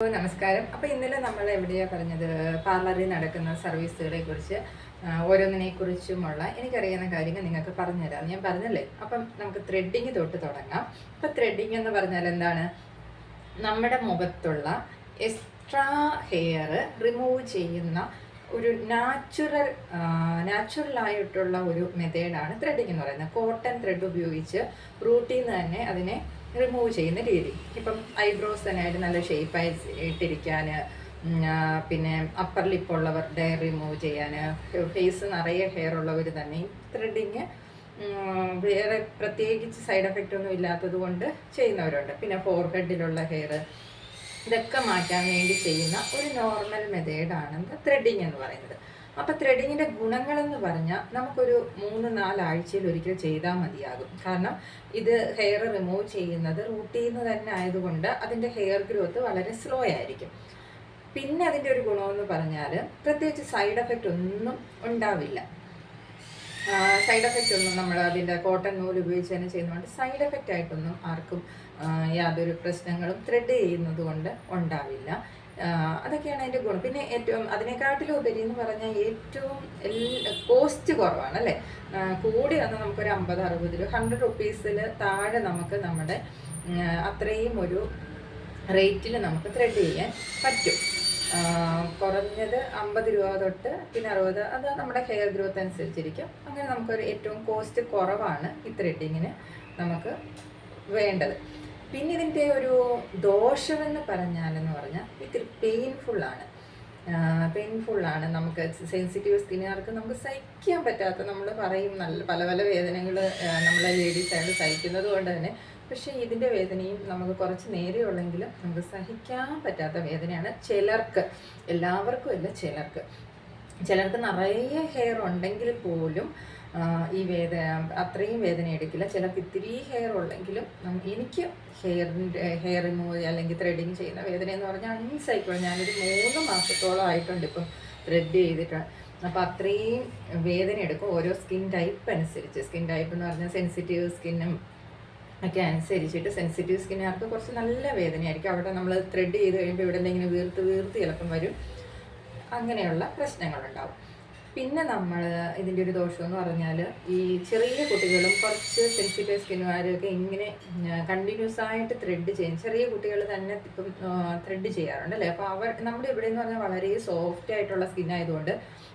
നമസ്കാരം. അപ്പോൾ ഇന്നലെ നമ്മൾ എവിടെയാണ് പറഞ്ഞത്, പാർലറിൽ നടക്കുന്ന സർവീസുകളെ കുറിച്ച് ഓരോന്നിനെ കുറിച്ചുമുള്ള എനിക്കറിയുന്ന കാര്യങ്ങൾ നിങ്ങൾക്ക് പറഞ്ഞുതരാം ഞാൻ പറഞ്ഞല്ലേ. അപ്പം നമുക്ക് ത്രെഡിങ് തൊട്ട് തുടങ്ങാം. അപ്പം ത്രെഡിങ് എന്ന് പറഞ്ഞാൽ എന്താണ്? നമ്മുടെ മുഖത്തുള്ള എക്സ്ട്രാ ഹെയർ റിമൂവ് ചെയ്യുന്ന ഒരു നാച്ചുറലായിട്ടുള്ള ഒരു മെത്തേഡാണ് ത്രെഡിങ് എന്ന് പറയുന്നത്. കോട്ടൺ ത്രെഡ് ഉപയോഗിച്ച് റൂട്ടിൽ നിന്ന് തന്നെ അതിനെ റിമൂവ് ചെയ്യുന്ന രീതി. ഇപ്പം ഐബ്രോസ് തന്നെയായിട്ട് നല്ല ഷേപ്പായി ഇട്ടിരിക്കാൻ, പിന്നെ അപ്പർ ലിപ്പ് ഉള്ളവരുടെ റിമൂവ് ചെയ്യാൻ, ഫേസ് നിറയെ ഹെയർ ഉള്ളവർ തന്നെ ത്രെഡിങ് വേറെ പ്രത്യേകിച്ച് സൈഡ് എഫക്റ്റ് ഒന്നും ഇല്ലാത്തത് കൊണ്ട് ചെയ്യുന്നവരുണ്ട്. പിന്നെ ഫോർഹെഡിലുള്ള ഹെയർ ഇതൊക്കെ മാറ്റാൻ വേണ്ടി ചെയ്യുന്ന ഒരു നോർമൽ മെത്തേഡാണ് ത്രെഡിങ് എന്ന് പറയുന്നത്. അപ്പോൾ ത്രെഡിങ്ങിൻ്റെ ഗുണങ്ങളെന്ന് പറഞ്ഞാൽ നമുക്കൊരു 3-4 ആഴ്ചയിൽ ഒരിക്കൽ ചെയ്താൽ മതിയാകും. കാരണം ഇത് ഹെയർ റിമൂവ് ചെയ്യുന്നത് റൂട്ടിൽ നിന്ന് തന്നെ ആയതുകൊണ്ട് അതിൻ്റെ ഹെയർ ഗ്രോത്ത് വളരെ സ്ലോ ആയിരിക്കും. പിന്നെ അതിൻ്റെ ഒരു ഗുണമെന്ന് പറഞ്ഞാൽ പ്രത്യേകിച്ച് സൈഡ് എഫക്റ്റ് ഒന്നും ഉണ്ടാവില്ല. സൈഡ് എഫക്റ്റ് ഒന്നും നമ്മൾ അതിൻ്റെ കോട്ടൺ നൂല് ഉപയോഗിച്ച് തന്നെ ചെയ്യുന്നതുകൊണ്ട് സൈഡ് എഫക്റ്റ് ആയിട്ടൊന്നും ആർക്കും യാതൊരു പ്രശ്നങ്ങളും ത്രെഡ് ചെയ്യുന്നത് കൊണ്ട് ഉണ്ടാവില്ല. അതൊക്കെയാണ് അതിൻ്റെ ഗുണം. പിന്നെ ഏറ്റവും അതിനെക്കാട്ടിലും ഉപരി എന്ന് പറഞ്ഞാൽ ഏറ്റവും കോസ്റ്റ് കുറവാണ് അല്ലേ. കൂടി വന്നാൽ നമുക്കൊരു 50-60 രൂപ 100 റുപ്പീസിൽ താഴെ നമുക്ക് നമ്മുടെ അത്രയും ഒരു റേറ്റിൽ നമുക്ക് ത്രെഡ് ചെയ്യാൻ പറ്റും. കുറഞ്ഞത് 50 രൂപ തൊട്ട് പിന്നെ 60, അത് നമ്മുടെ ഹെയർ ഗ്രോത്ത് അനുസരിച്ചിരിക്കും. അങ്ങനെ നമുക്കൊരു ഏറ്റവും കോസ്റ്റ് കുറവാണ് ഈ ത്രെഡിങ്ങിന് നമുക്ക് വേണ്ടത്. പിന്നെ ഇതിൻ്റെ ഒരു ദോഷമെന്ന് പറഞ്ഞാൽ ഇത്തിരി പെയിൻഫുള്ളാണ്. നമുക്ക് സെൻസിറ്റീവ് സ്കിന്നുകാർക്ക് നമുക്ക് സഹിക്കാൻ പറ്റാത്ത, നമ്മൾ പറയും നല്ല പല പല വേദനകൾ നമ്മളെ ലേഡീസായിട്ട് സഹിക്കുന്നത് കൊണ്ട് തന്നെ. പക്ഷേ ഇതിൻ്റെ വേദനയും നമുക്ക് കുറച്ച് നേരെയുള്ളെങ്കിലും നമുക്ക് സഹിക്കാൻ പറ്റാത്ത വേദനയാണ് ചിലർക്ക്. എല്ലാവർക്കും അല്ല, ചിലർക്ക് നിറയെ ഹെയർ ഉണ്ടെങ്കിൽ പോലും ഈ അത്രയും വേദന എടുക്കില്ല. ചിലർക്ക് ഇത്തിരി ഹെയർ ഉള്ളെങ്കിലും എനിക്ക് ഹെയർ റിമൂവ് അല്ലെങ്കിൽ ത്രെഡിങ് ചെയ്യുന്ന വേദന എന്ന് പറഞ്ഞാൽ അൺസൈക്കിൾ. ഞാനൊരു 3 മാസത്തോളം ആയിട്ടുണ്ട് ഇപ്പം ത്രെഡ് ചെയ്തിട്ട്. അപ്പോൾ അത്രയും വേദന എടുക്കും ഓരോ സ്കിൻ ടൈപ്പ് അനുസരിച്ച്. സ്കിൻ ടൈപ്പ് എന്ന് പറഞ്ഞാൽ സെൻസിറ്റീവ് സ്കിന്നും ഒക്കെ അനുസരിച്ചിട്ട് സെൻസിറ്റീവ് സ്കിന്നുകാർക്ക് കുറച്ച് നല്ല വേദനയായിരിക്കും. അവിടെ നമ്മൾ ത്രെഡ് ചെയ്ത് കഴിയുമ്പോൾ ഇവിടെ ഇങ്ങനെ വീർത്ത് ചിലപ്പം വരും. അങ്ങനെയുള്ള പ്രശ്നങ്ങളുണ്ടാവും. പിന്നെ നമ്മൾ ഇതിൻ്റെ ഒരു ദോഷം എന്ന് പറഞ്ഞാൽ ഈ ചെറിയ കുട്ടികളും കുറച്ച് സെൻസിറ്റീവ് സ്കിന്നുകാരൊക്കെ ഇങ്ങനെ കണ്ടിന്യൂസ് ആയിട്ട് ത്രെഡ് ചെയ്യും. ചെറിയ കുട്ടികൾ തന്നെ ഇപ്പം ത്രെഡ് ചെയ്യാറുണ്ട് അല്ലേ. അപ്പോൾ നമ്മുടെ ഇവിടെ എന്ന് പറഞ്ഞാൽ വളരെ സോഫ്റ്റ് ആയിട്ടുള്ള സ്കിന്നായതുകൊണ്ട്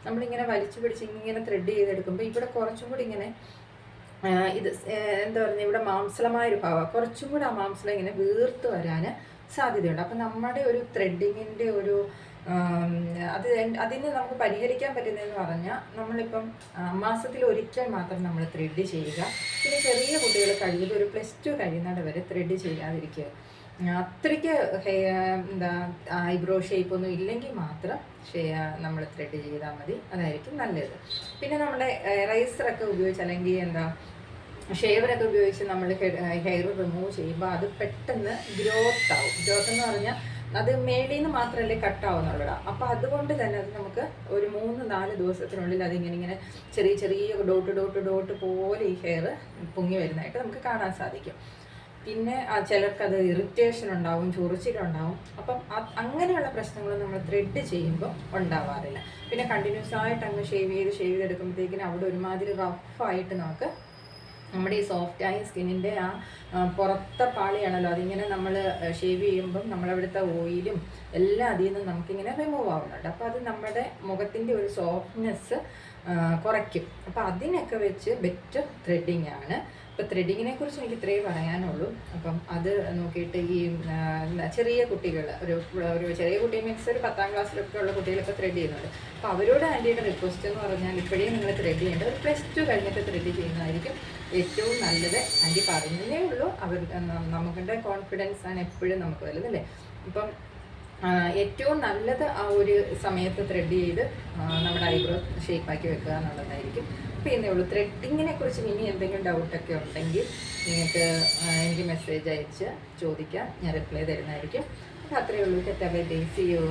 നമ്മളിങ്ങനെ വലിച്ചു പിടിച്ച് ഇങ്ങനെ ത്രെഡ് ചെയ്തെടുക്കുമ്പോൾ ഇവിടെ കുറച്ചും കൂടി ഇങ്ങനെ ഇത് എന്താ പറയുക, ഇവിടെ മാംസളമായൊരു ഭാവം, കുറച്ചും കൂടി ആ മാംസളം ഇങ്ങനെ വീർത്ത് വരാൻ സാധ്യതയുണ്ട്. അപ്പം നമ്മുടെ ഒരു ത്രെഡിങ്ങിൻ്റെ ഒരു അതിന് നമുക്ക് പരിഹരിക്കാൻ പറ്റുന്നതെന്ന് പറഞ്ഞാൽ നമ്മളിപ്പം മാസത്തിൽ ഒരിക്കൽ മാത്രം നമ്മൾ ത്രെഡ് ചെയ്യുക. പിന്നെ ചെറിയ കുട്ടികൾ കഴിയുമ്പോൾ ഒരു +2 കഴിയുന്നത് വരെ ത്രെഡ് ചെയ്യാതിരിക്കുക. അത്രയ്ക്ക് ഐബ്രോ ഷേപ്പൊന്നും ഇല്ലെങ്കിൽ മാത്രം നമ്മൾ ത്രെഡ് ചെയ്താൽ മതി, അതായിരിക്കും നല്ലത്. പിന്നെ നമ്മുടെ റൈസറൊക്കെ ഉപയോഗിച്ച് അല്ലെങ്കിൽ ഷേവറൊക്കെ ഉപയോഗിച്ച് നമ്മൾ ഹെയർ റിമൂവ് ചെയ്യുമ്പോൾ അത് പെട്ടെന്ന് ഗ്രോത്ത് ആവും. ഗ്രോത്ത് എന്ന് പറഞ്ഞാൽ അത് മേളിൽ നിന്ന് മാത്രമല്ലേ കട്ടാവുന്നുള്ളൂ. അപ്പോൾ അതുകൊണ്ട് തന്നെ അത് നമുക്ക് ഒരു 3-4 ദിവസത്തിനുള്ളിൽ അതിങ്ങനെ ചെറിയ ഡോട്ട് പോലെ ഈ ഹെയർ പൊങ്ങി വരുന്നതായിട്ട് നമുക്ക് കാണാൻ സാധിക്കും. പിന്നെ ചിലർക്കത് ഇറിറ്റേഷൻ ഉണ്ടാവും, ചൊറിച്ചിലുണ്ടാവും. അപ്പം അങ്ങനെയുള്ള പ്രശ്നങ്ങൾ നമ്മൾ ത്രെഡ് ചെയ്യുമ്പോൾ ഉണ്ടാവാറില്ല. പിന്നെ കണ്ടിന്യൂസ് ആയിട്ട് അങ്ങ് ഷേവ് ചെയ്തെടുക്കുമ്പോഴത്തേക്കിനും അവിടെ ഒരുമാതിരി റഫായിട്ട് നമുക്ക് നമ്മുടെ ഈ സോഫ്റ്റായ സ്കിന്നിൻ്റെ പുറത്തെ പാളിയാണല്ലോ, അതിങ്ങനെ നമ്മൾ ഷേവ് ചെയ്യുമ്പം നമ്മളവിടുത്തെ ഓയിലും എല്ലാം അതിൽ നിന്ന് നമുക്കിങ്ങനെ റിമൂവ് ആവുന്നുണ്ട്. അപ്പോൾ അത് നമ്മുടെ മുഖത്തിൻ്റെ ഒരു സോഫ്റ്റ്നെസ് കുറയ്ക്കും. അപ്പോൾ അതിനൊക്കെ വെച്ച് ബെറ്റർ ത്രെഡിങ് ആണ്. ഇപ്പോൾ ത്രെഡിങ്ങിനെ കുറിച്ച് എനിക്ക് ഇത്രയേ പറയാനുള്ളൂ. അപ്പം അത് നോക്കിയിട്ട് ഈ ചെറിയ കുട്ടികൾ ഒരു ചെറിയ കുട്ടി മീൻസ് ഒരു 10ാം ക്ലാസ്സിലൊക്കെ ഉള്ള കുട്ടികളൊക്കെ ത്രെഡ് ചെയ്യുന്നുണ്ട്. അപ്പോൾ അവരോട് ആൻറ്റിയുടെ റിക്വസ്റ്റ് എന്ന് പറഞ്ഞാൽ ഇപ്പോഴേ നിങ്ങൾ ത്രെഡ് ചെയ്യേണ്ടത് ഒരു +2 കഴിഞ്ഞിട്ട് ത്രെഡ് ചെയ്യുന്നതായിരിക്കും ഏറ്റവും നല്ലത്. ആൻറ്റി പറഞ്ഞതേ ഉള്ളൂ, നമുക്കുടെ കോൺഫിഡൻസ് ആണ് എപ്പോഴും നമുക്ക് വലുതല്ലേ. ഇപ്പം ഏറ്റവും നല്ലത് ആ ഒരു സമയത്ത് ത്രെഡ് ചെയ്ത് നമ്മുടെ ഐബ്രോ ഷേപ്പാക്കി വെക്കുക എന്നുള്ളതായിരിക്കും. പിന്നെ ഉള്ളൂ. ത്രെഡിങ്ങിനെ കുറിച്ച് ഇനി എന്തെങ്കിലും ഡൗട്ടൊക്കെ ഉണ്ടെങ്കിൽ നിങ്ങൾക്ക് എനിക്ക് മെസ്സേജ് അയച്ച് ചോദിക്കാം, ഞാൻ റിപ്ലൈ തരുന്നതായിരിക്കും. അപ്പോൾ അത്രയേ ഉള്ളൂ. Bye, see U.